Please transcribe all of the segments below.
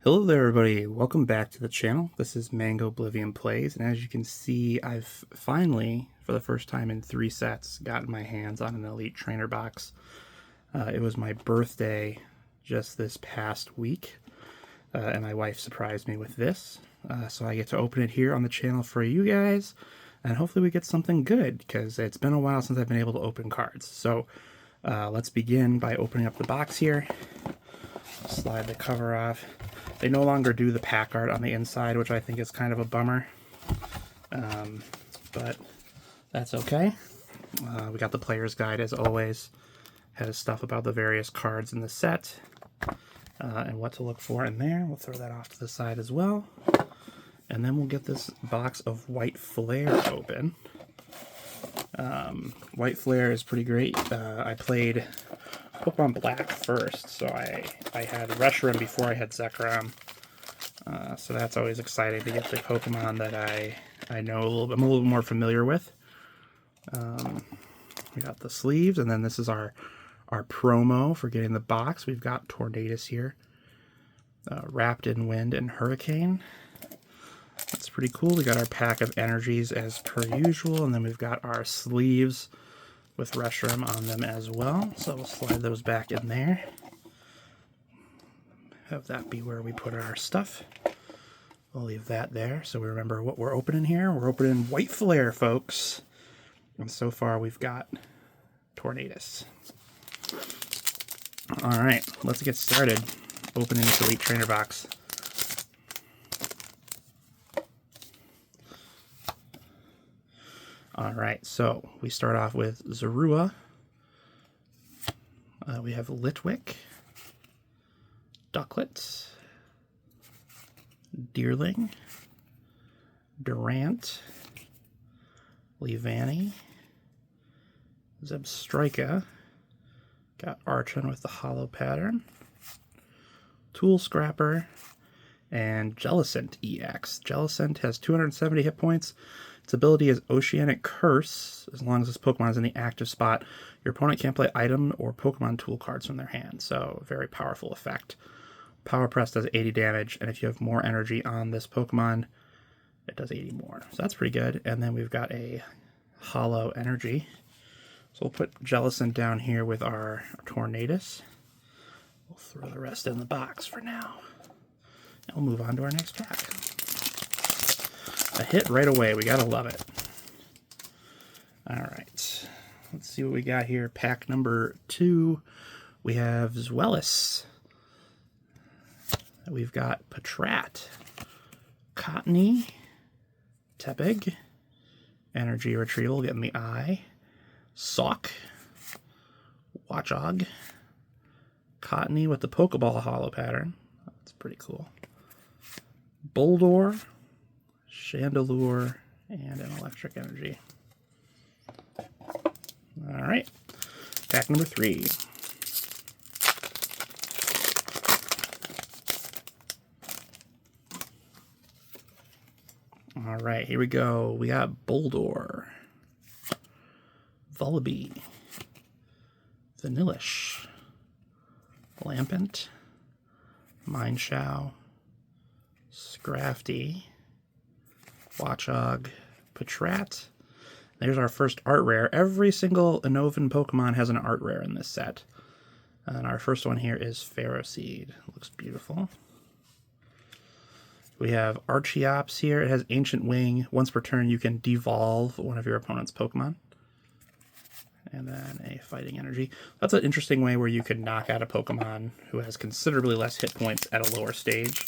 Hello there everybody, welcome back to the channel. This is Mango Oblivion Plays, and as you can see, I've finally, for the first time in 3 sets, gotten my hands on an Elite Trainer box. It was my birthday just this past week, and my wife surprised me with this. So I get to open it here on the channel for you guys, and hopefully we get something good, because it's been a while since I've been able to open cards. So let's begin by opening up the box here. Slide the cover off. They no longer do the pack art on the inside, which I think is kind of a bummer, but that's okay. We got the player's guide as always. Has stuff about the various cards in the set and what to look for in there. We'll throw that off to the side as well. And then we'll get this box of White Flare open. White Flare is pretty great. I played Pokemon Black first, so I had Reshiram before I had Zekrom. So that's always exciting to get the Pokemon that I know I'm a little more familiar with. We got the sleeves, and then this is our promo for getting the box. We've got Tornadus here, Wrapped in Wind and Hurricane. That's pretty cool. We got our pack of energies as per usual, and then we've got our sleeves with Reshiram on them as well. So we'll slide those back in there. Have that be where we put our stuff. We'll leave that there so we remember what we're opening here. We're opening White Flare, folks. And so far we've got Tornadus. Alright, let's get started opening this Elite Trainer box. Alright, so we start off with Zorua. We have Litwick, Ducklett, Deerling, Durant, Leavanny, Zebstrika, got Archon with the hollow pattern, Tool Scrapper, and Jellicent EX. Jellicent has 270 hit points. Its ability is Oceanic Curse. As long as this Pokemon is in the active spot, your opponent can't play item or Pokemon tool cards from their hand. So, very powerful effect. Power Press does 80 damage, and if you have more energy on this Pokemon, it does 80 more. So that's pretty good. And then we've got a Hollow Energy. So we'll put Jellicent down here with our Tornadus. We'll throw the rest in the box for now. And we'll move on to our next pack. A hit right away. We gotta love it. Alright. Let's see what we got here. Pack number 2. We have Zweilous. We've got Patrat, Cottony, Tepig, Energy Retrieval, getting the eye, Sawk, Watchog, Cottony with the Pokeball hollow pattern. That's pretty cool. Boldore, Chandelure, and an Electric Energy. Alright, pack number 3. Alright, here we go. We got Boldore, Vullaby, Vanillish, Lampent, Mineshaw, Scrafty, Watchog, Patrat. There's our first art rare. Every single Unnovan Pokemon has an art rare in this set. And our first one here is Ferroseed. Looks beautiful. We have Archeops here. It has Ancient Wing. Once per turn, you can devolve one of your opponent's Pokemon. And then a Fighting Energy. That's an interesting way where you can knock out a Pokemon who has considerably less hit points at a lower stage.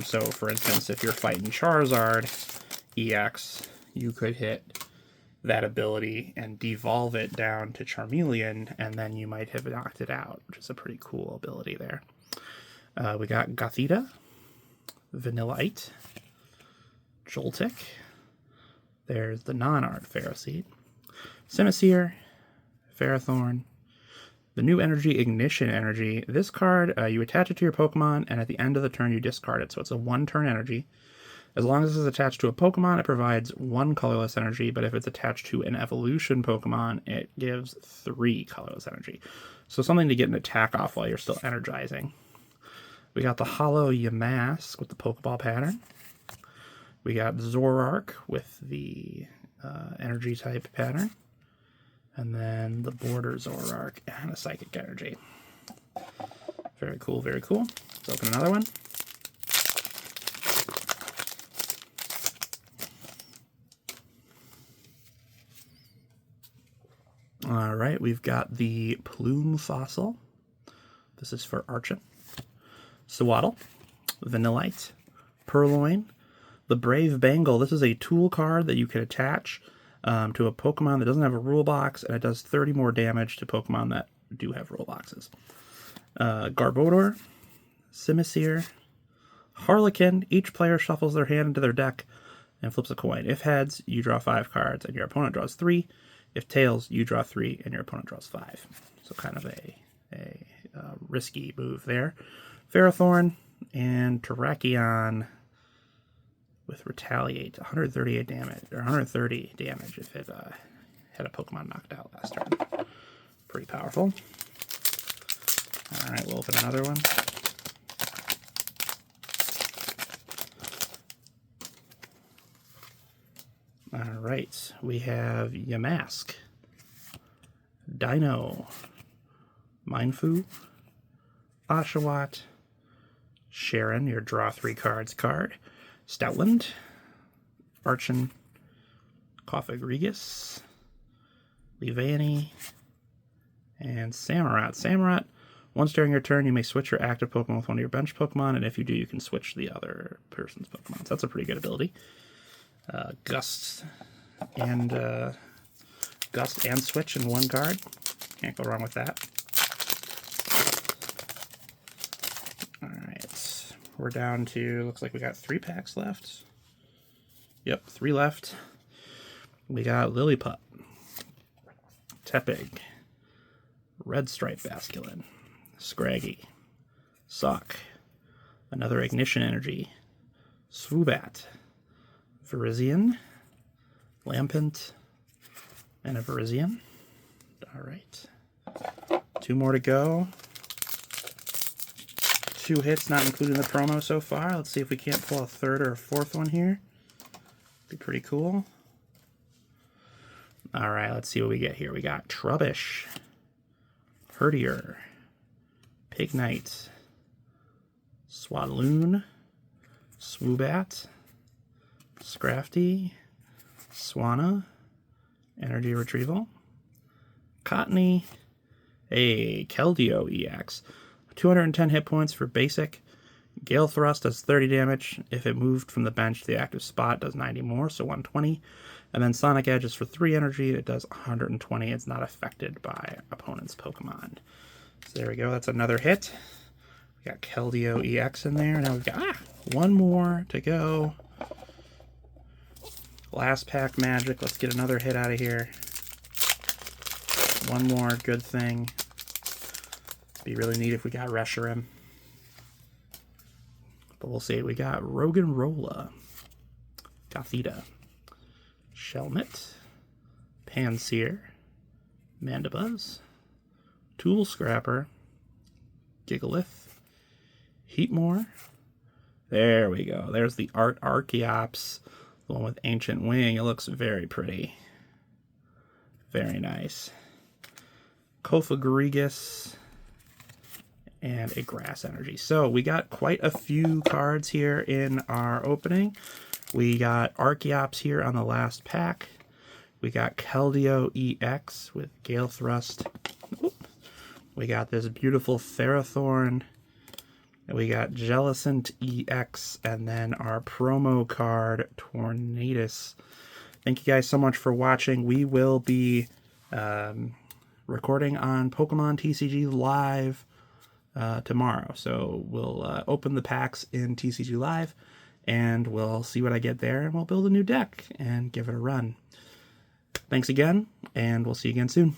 So, for instance, if you're fighting Charizard EX, you could hit that ability and devolve it down to Charmeleon, and then you might have knocked it out, which is a pretty cool ability there. We got Gothita, Vanillite, Joltik. There's the non-art Ferroseed. Simisear, Ferrothorn. The new energy, Ignition Energy. This card, you attach it to your Pokemon, and at the end of the turn you discard it. So it's a 1-turn energy. As long as it's attached to a Pokemon, it provides 1 colorless energy, but if it's attached to an evolution Pokemon, it gives 3 colorless energy. So something to get an attack off while you're still energizing. We got the Hollow Yamask with the Pokeball pattern. We got Zoroark with the energy type pattern. And then the Border Zoroark and a Psychic Energy. Very cool, very cool. Let's open another one. All right, we've got the Plume Fossil. This is for Archon. Sewaddle, Vanillite, Purloin, the Brave Bangle. This is a tool card that you can attach to a Pokemon that doesn't have a rule box, and it does 30 more damage to Pokemon that do have rule boxes. Garbodor, Simisear, Harlequin. Each player shuffles their hand into their deck and flips a coin. If heads, you draw 5 cards and your opponent draws 3. If tails, you draw 3 and your opponent draws 5. So kind of a risky move there. Ferrothorn and Terrakion with Retaliate. 138 damage, or 130 damage if it had a Pokemon knocked out last turn. Pretty powerful. Alright, we'll open another one. Alright, we have Yamask, Dino, Mindfu, Oshawott, Sharon, your draw 3 cards card, Stoutland, Archon, Cofagrigus, Leavanny, and Samurott. Samurott, once during your turn, you may switch your active Pokemon with one of your bench Pokemon, and if you do, you can switch the other person's Pokemon. So that's a pretty good ability. Gust and Switch in one card. Can't go wrong with that. Alright, we're down to, looks like we got 3 packs left. Yep, 3 left. We got Lillipup, Tepig, Red Stripe Basculin, Scraggy, Sock, another Ignition Energy, Swoobat, Virizion, Lampent, and a Virizion. Alright. 2 more to go. 2 hits, not including the promo so far. Let's see if we can't pull a 3rd or a 4th one here. Be pretty cool. Alright, let's see what we get here. We got Trubbish, Herdier, Pignite, Swadloon, Swoobat, Scrafty, Swanna, Energy Retrieval, Cottony, a Keldeo EX. 210 hit points for basic. Gale Thrust does 30 damage. If it moved from the bench to the active spot, it does 90 more, so 120. And then Sonic Edge is for 3 energy. It does 120. It's not affected by opponent's Pokemon. So there we go. That's another hit. We got Keldeo EX in there. Now we've got one more to go. Last pack magic. Let's get another hit out of here. One more good thing. Be really neat if we got Reshiram. But we'll see. We got Roggenrola, Gothita, Shelmet, Pansear, Mandibuzz, Tool Scrapper, Gigalith, Heatmore. There we go. There's the Art Archeops, the one with Ancient Wing. It looks very pretty. Very nice. Cofagrigus, and a Grass Energy. So we got quite a few cards here in our opening. We got Archeops here on the last pack. We got Keldeo EX with Gale Thrust. We got this beautiful Ferrothorn. We got Jellicent EX, and then our promo card, Tornadus. Thank you guys so much for watching. We will be recording on Pokemon TCG Live tomorrow. So we'll open the packs in TCG Live, and we'll see what I get there, and we'll build a new deck and give it a run. Thanks again, and we'll see you again soon.